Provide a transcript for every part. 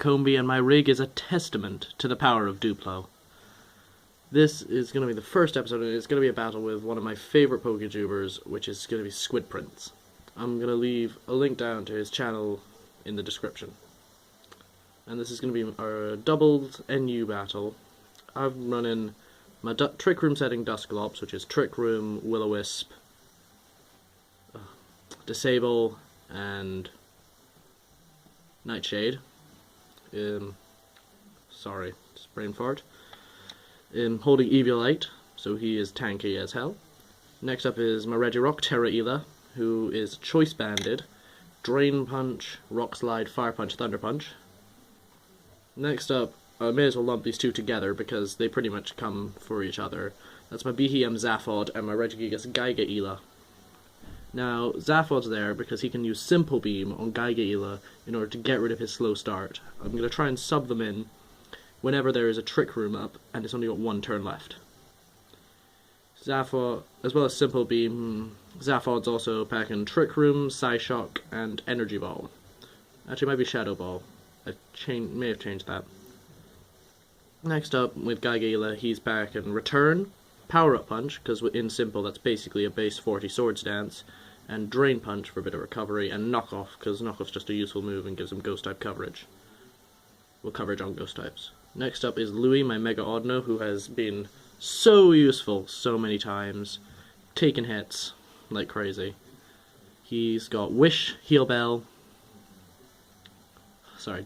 Combi, and my rig is a testament to the power of Duplo. This is going to be the first episode, and it's going to be a battle with one of my favourite PokeTubers, which is going to be Squidprints. I'm going to leave a link down to his channel in the description. And this is going to be our doubled NU battle. I'm running my Trick Room setting Dusclops, which is Trick Room, Will-O-Wisp, Disable, and Nightshade. Sorry, just brain fart. Holding Eviolite, so he is tanky as hell. Next up is my Regirock, Terra-Ela, who is Choice Banded, Drain Punch, Rock Slide, Fire Punch, Thunder Punch. Next up, I may as well lump these two together because they pretty much come for each other. That's my Behem Zaphod and my Regigigas Gaiga-Ela. Now, Zaphod's there because he can use Simple Beam on Gaiga-Ela in order to get rid of his slow start. I'm going to try and sub them in whenever there is a Trick Room up and it's only got one turn left. Zaphod, as well as Simple Beam, Zaphod's also packing Trick Room, Psyshock, and Energy Ball. Actually, it might be Shadow Ball. I may have changed that. Next up, with Gaiga-Ela, he's packing Return, Power Up Punch, because in Simple that's basically a base 40 Swords Dance, and Drain Punch for a bit of recovery, and Knock Off, because Knock Off's just a useful move and gives him Ghost type coverage. Well, coverage on Ghost types. Next up is Louis, my Mega Audino, who has been so useful so many times, taking hits like crazy. He's got Wish, Heal Bell,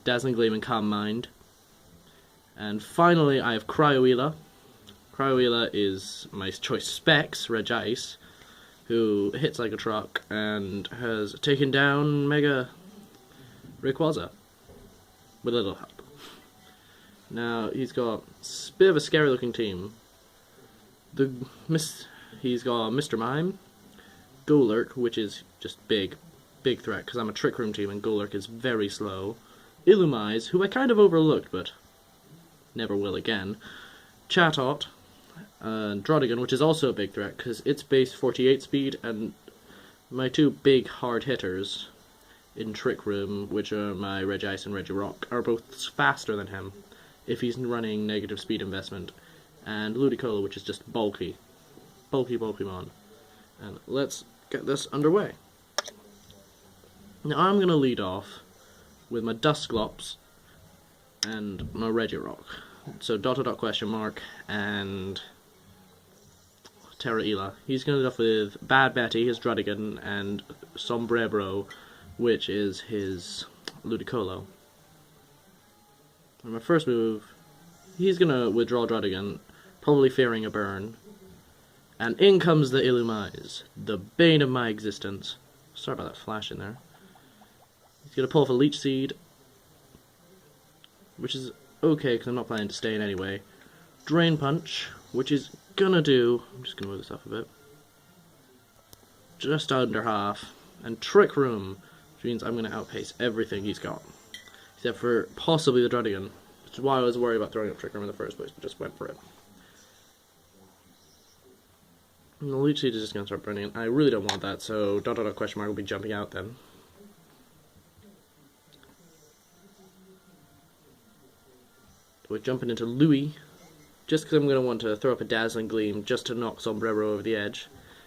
Dazzling Gleam and Calm Mind. And finally I have Cryo-Ela. Cryo-Ela is my choice Specs, Regice, who hits like a truck and has taken down Mega Rayquaza with a little help. Now he's got a bit of a scary looking team. He's got Mr. Mime, Golurk, which is just big threat because I'm a Trick Room team and Golurk is very slow. Illumise, who I kind of overlooked but never will again. Chatot, Drodigan, which is also a big threat because it's base 48 speed, and my two big hard hitters in Trick Room, which are my Regice and Regirock, are both faster than him if he's running negative speed investment. And Ludicolo, which is just bulky Pokemon. And let's get this underway. Now I'm going to lead off with my Dusclops and my Regirock. So question mark and Terra-Ela. He's going to lead off with Bad Betty, his Drodigan, and Sombrebro, which is his Ludicolo. And my first move, he's going to withdraw Drodigan, probably fearing a burn. And in comes the Illumise, the bane of my existence. Sorry about that flash in there. He's going to pull off a Leech Seed, which is okay because I'm not planning to stay in anyway. Drain Punch, which is going to do, I'm just going to move this up a bit, just under half. And Trick Room, which means I'm going to outpace everything he's got. Except for possibly the Drodigan, which is why I was worried about throwing up Trick Room in the first place, but just went for it. And the Leech Seed is just going to start burning. I really don't want that, so question mark will be jumping out then. We're jumping into Louis, just because I'm going to want to throw up a Dazzling Gleam just to knock Sombrero over the edge.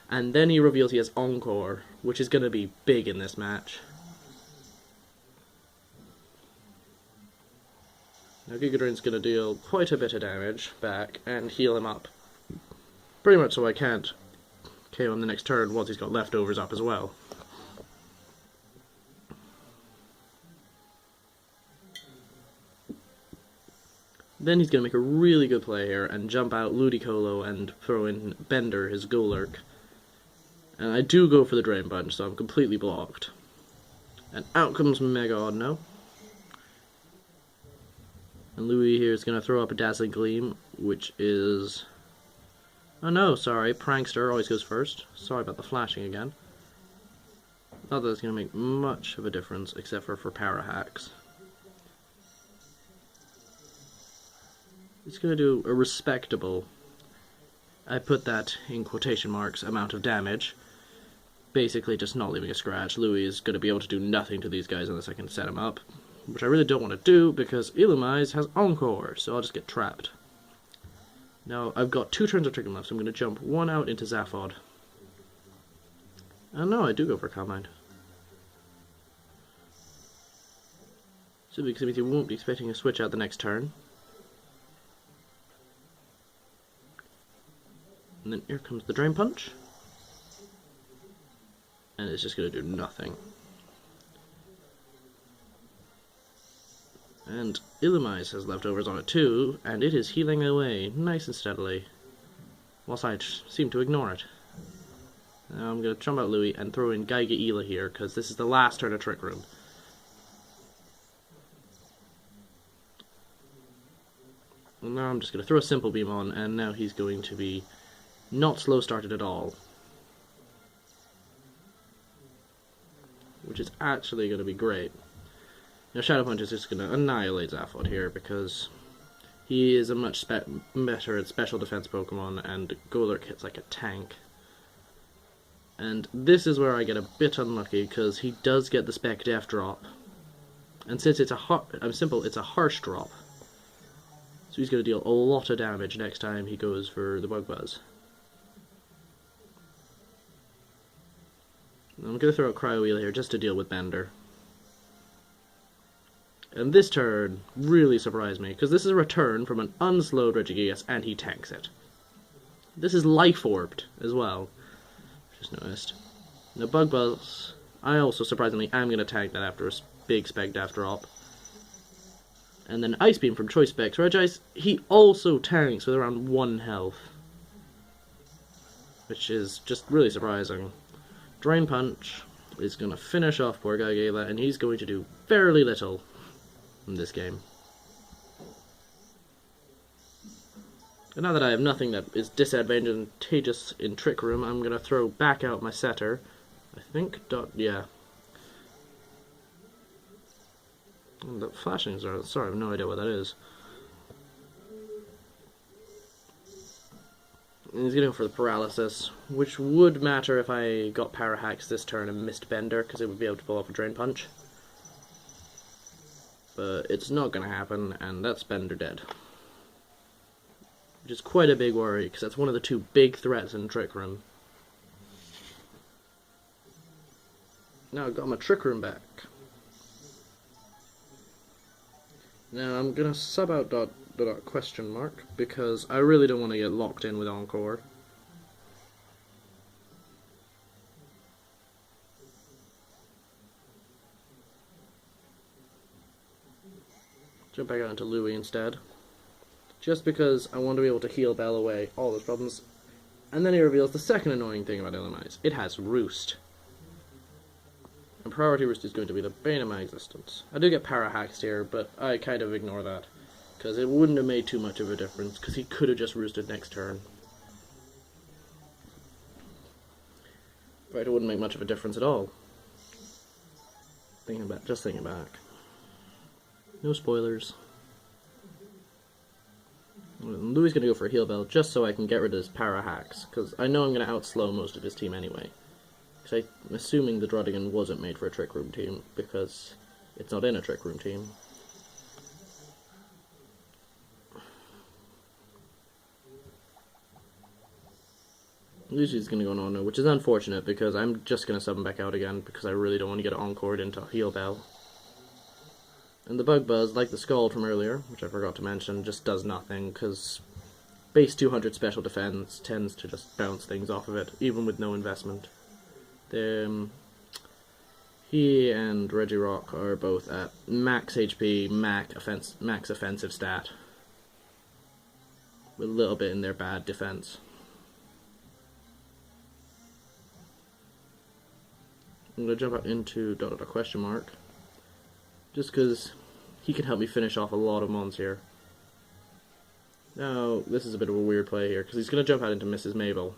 And then he reveals he has Encore, which is going to be big in this match. Now Gigadrin's going to deal quite a bit of damage back and heal him up. Pretty much so I can't KO him the next turn once he's got leftovers up as well. Then he's going to make a really good play here and jump out Ludicolo and throw in Bender, his Golurk. And I do go for the Drain Punch, so I'm completely blocked. And out comes Mega Audino. And Louis here is going to throw up a Dazzling Gleam, which is... oh no, sorry, Prankster always goes first. Sorry about the flashing again. Not that it's going to make much of a difference, except for Para Hacks. It's going to do a respectable, I put that in quotation marks, amount of damage. Basically just not leaving a scratch. Louis is going to be able to do nothing to these guys unless I can set him up. which I really don't want to do because Illumise has Encore, so I'll just get trapped. Now, I've got 2 turns of Trick Room left, so I'm going to jump 1 out into Zaphod. Oh no, I do go for Calm Mind. So because means you won't be expecting a switch out the next turn. And then here comes the Drain Punch. And it's just going to do nothing. And Illumise has leftovers on it too, and it is healing away nice and steadily, whilst I seem to ignore it. Now I'm going to jump out Louie and throw in Gaiga Ela here, because this is the last turn of Trick Room. And now I'm just going to throw a Simple Beam on, and now he's going to be not slow started at all. Which is actually going to be great. Now Shadow Punch is just going to annihilate Zaphod here, because he is a much better at special defense Pokemon, and Golurk hits like a tank. And this is where I get a bit unlucky, because he does get the Spec Def drop. And since it's it's a harsh drop. So he's going to deal a lot of damage next time he goes for the Bug Buzz. I'm going to throw a Cryo Wheel here just to deal with Bender. And this turn really surprised me, because this is a return from an unslowed Regigigas, and he tanks it. This is Life Orbed as well. Just noticed. Now Bug Buzz, I also surprisingly am going to tank that after a big Spec Def drop. And then Ice Beam from Choice Specs Regice, he also tanks with around 1 health. Which is just really surprising. Drain Punch is going to finish off poor Gagela, and he's going to do fairly little in this game. And now that I have nothing that is disadvantageous in Trick Room, I'm going to throw back out my setter. I think, yeah. And the flashings are, sorry, I have no idea what that is. And he's going to go for the Paralysis, which would matter if I got Parahax this turn and missed Bender, because it would be able to pull off a Drain Punch. But it's not going to happen, and that's Bender dead. Which is quite a big worry, because that's one of the 2 big threats in Trick Room. Now I've got my Trick Room back. Now I'm going to sub out question mark, because I really don't want to get locked in with Encore. Jump back out into Louie instead. Just because I want to be able to heal Bell away all those problems. And then he reveals the second annoying thing about Illumise. It has Roost. And Priority Roost is going to be the bane of my existence. I do get Parahaxed here, but I kind of ignore that. Because it wouldn't have made too much of a difference, because he could have just roosted next turn. Right, it wouldn't make much of a difference at all. Just thinking back. No spoilers. Louie's going to go for a Heal Bell just so I can get rid of his Parahax, because I know I'm going to outslow most of his team anyway. Because I'm assuming the Druddigan wasn't made for a Trick Room team, because it's not in a Trick Room team. Lucy's going to go on, which is unfortunate, because I'm just going to sub him back out again, because I really don't want to get Encored into a Heal Bell. And the Bug Buzz, like the Scald from earlier, which I forgot to mention, just does nothing, because base 200 special defense tends to just bounce things off of it, even with no investment. He and Regirock are both at max HP, max offensive stat, with a little bit in their bad defense. I'm going to jump out into question mark. Just because he can help me finish off a lot of mons here. Now, this is a bit of a weird play here, because he's going to jump out into Mrs. Mabel.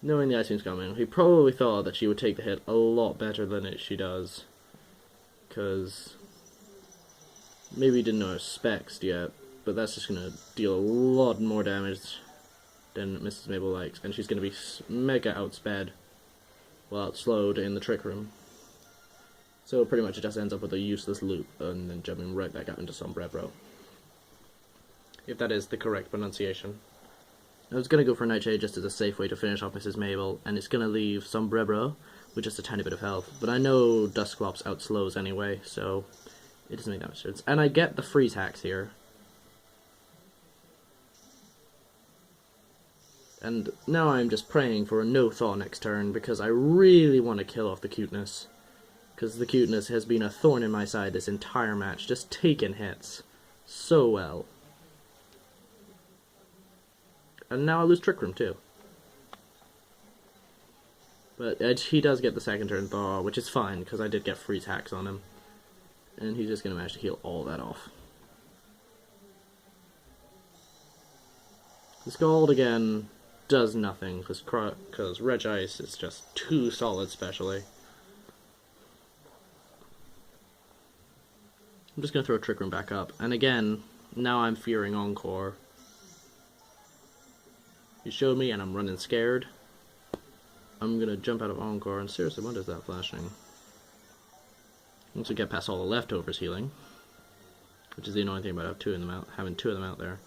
Knowing the Ice Beam's coming, he probably thought that she would take the hit a lot better than she does. Because maybe he didn't know her specs yet, but that's just going to deal a lot more damage than Mrs. Mabel likes, and she's going to be mega outsped, well, outslowed in the Trick Room. So pretty much it just ends up with a useless loop, and then jumping right back out into Sombrero. If that is the correct pronunciation. I was going to go for Nightshade just as a safe way to finish off Mrs. Mabel, and it's going to leave Sombrero with just a tiny bit of health. But I know Dusclops outslows anyway, so it doesn't make that much sense. And I get the freeze hacks here. And now I'm just praying for a no-thaw next turn, because I really want to kill off the cuteness. Because the cuteness has been a thorn in my side this entire match, just taking hits so well. And now I lose Trick Room too. But he does get the second turn thaw, which is fine, because I did get freeze hacks on him. And he's just going to manage to heal all that off. The Scald again does nothing, because Regice is just too solid specially. I'm just going to throw Trick Room back up. And again, now I'm fearing Encore. He showed me and I'm running scared. I'm going to jump out of Encore, and seriously, what is that flashing? Once we get past all the leftovers healing, which is the annoying thing about having two of them out there.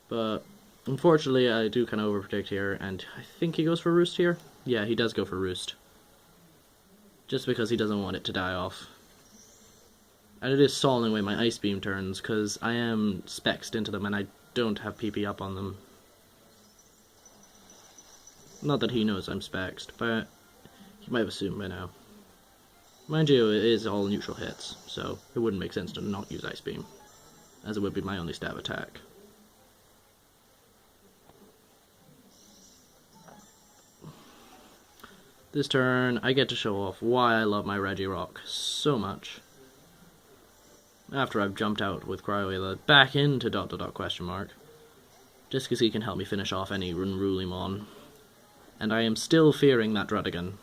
But unfortunately, I do kind of overpredict here, and I think he goes for Roost here. Yeah, he does go for Roost. Just because he doesn't want it to die off. And it is stalling away my Ice Beam turns, because I am spexed into them and I don't have PP up on them. Not that he knows I'm spexed, but he might have assumed by now. Mind you, it is all neutral hits, so it wouldn't make sense to not use Ice Beam, as it would be my only stab attack. This turn, I get to show off why I love my Regirock so much. After I've jumped out with Cryowayla back into ... just because he can help me finish off any unruly mon. And I am still fearing that Druddigan,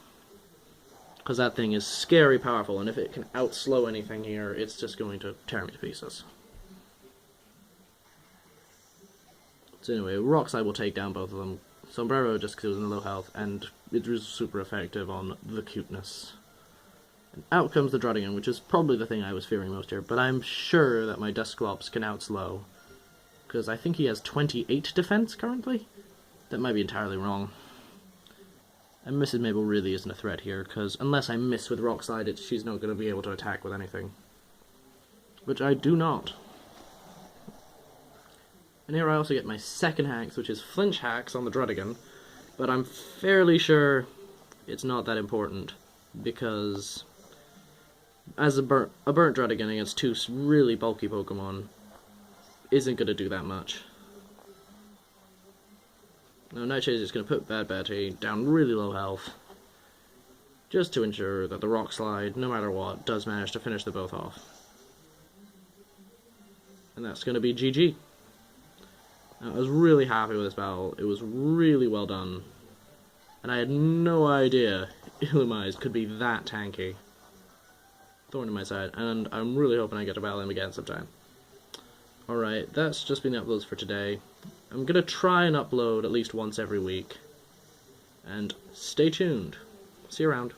because that thing is scary powerful, and if it can outslow anything here, it's just going to tear me to pieces. So anyway, Rockslide will take down both of them. Sombrero just because it was in low health, and it was super effective on the cuteness. And out comes the Druddigan, which is probably the thing I was fearing most here, but I'm sure that my Dusclops can outslow, because I think he has 28 defense currently? That might be entirely wrong. And Mrs. Mabel really isn't a threat here, because unless I miss with Rockslide, she's not going to be able to attack with anything. Which I do not. And here I also get my second hacks, which is flinch hacks on the Druddigan, but I'm fairly sure it's not that important, because as a burnt Druddigan against two really bulky Pokemon isn't going to do that much. Now Nightshade is just going to put Bad Betty down really low health, just to ensure that the Rock Slide, no matter what, does manage to finish them both off. And that's going to be GG. Now, I was really happy with this battle. It was really well done. And I had no idea Illumise could be that tanky. Thorn in my side. And I'm really hoping I get to battle him again sometime. Alright, that's just been the uploads for today. I'm going to try and upload at least once every week. And stay tuned. See you around.